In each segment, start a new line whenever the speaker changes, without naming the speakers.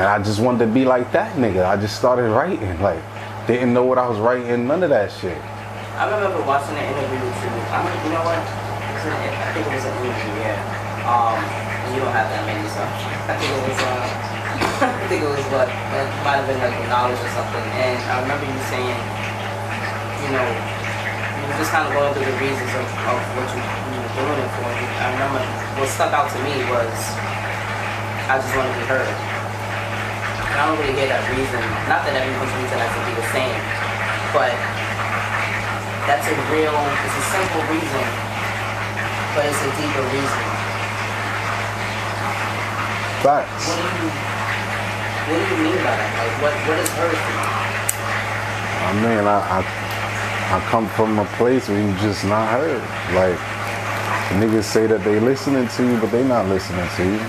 And I just wanted to be like that nigga. I just started writing, like, didn't know what I was writing, none of that shit.
I remember watching an interview with you. You know what? I think it was an interview, yeah. And you don't have that many, so I think it was, what? It might have been like the knowledge or something. And I remember you saying, you know, you were just kind of going through the reasons of what you were doing it for. I remember what stuck out to me was, I just want to be heard. And I don't really hear that reason. Not that everyone's reason has to be the same, but that's it's a simple reason, but it's a deeper reason.
Facts.
What do you mean by that? Like, what is heard for you?
I mean, I come from a place where you just not heard. Like, niggas say that they listening to you, but they not listening to you.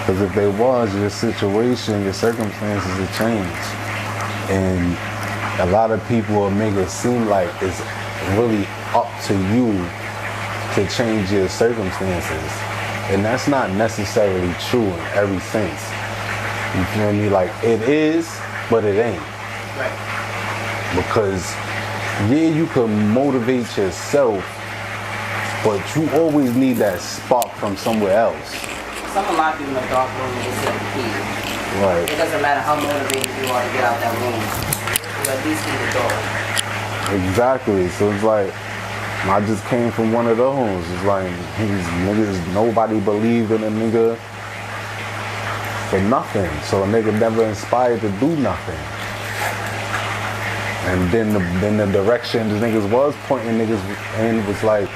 Because if they was, your situation, your circumstances would change. And a lot of people will make it seem like it's really up to you to change your circumstances. And that's not necessarily true in every sense. You feel me? Like, it is, but it ain't.
Right.
Because, yeah, you can motivate yourself, but you always need that spark from somewhere else.
Someone locked you in a dark room and they set the key.
Right.
It doesn't matter how motivated you are to get out that room. You at least need the door.
Exactly. So it's like, I just came from one of those. It's like, these niggas, nobody believed in a nigga for nothing. So a nigga never inspired to do nothing. And then the direction the niggas was pointing niggas in was like,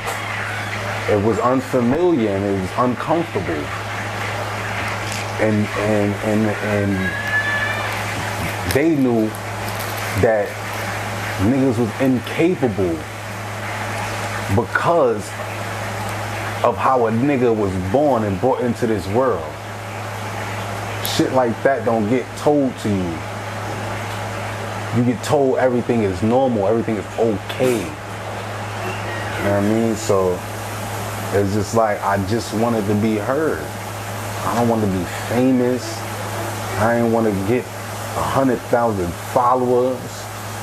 it was unfamiliar and it was uncomfortable. And they knew that niggas was incapable because of how a nigga was born and brought into this world. Shit like that don't get told to you. You get told everything is normal, everything is okay. You know what I mean? So it's just like, I just wanted to be heard. I don't want to be famous. I ain't want to get 100,000 followers.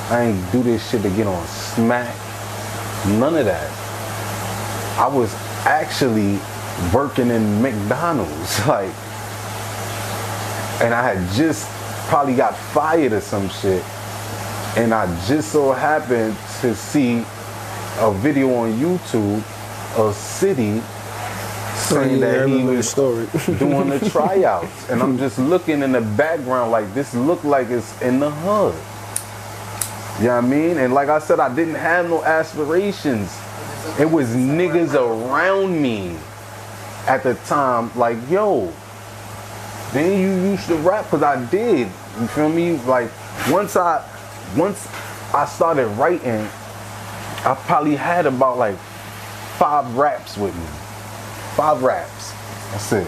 I ain't do this shit to get on smack. None of that. I was actually working in McDonald's, like, and I had just probably got fired or some shit. And I just so happened to see a video on YouTube of City saying that he was doing the tryouts. And I'm just looking in the background like, this look like it's in the hood. You know what I mean? And like I said, I didn't have no aspirations. It was niggas around me at the time like, yo, then you used to rap? Because I did. You feel me? Like, once I started writing, I probably had about like 5 raps with me. 5 raps. That's it.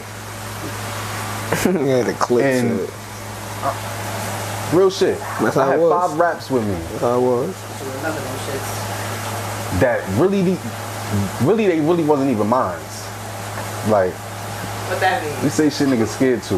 Yeah, the clips.
Real shit.
That's how
I had
it was.
5 raps with me.
That's how it was.
Remember them shits.
That they really wasn't even mine. Like,
What that mean?
we say shit niggas scared to.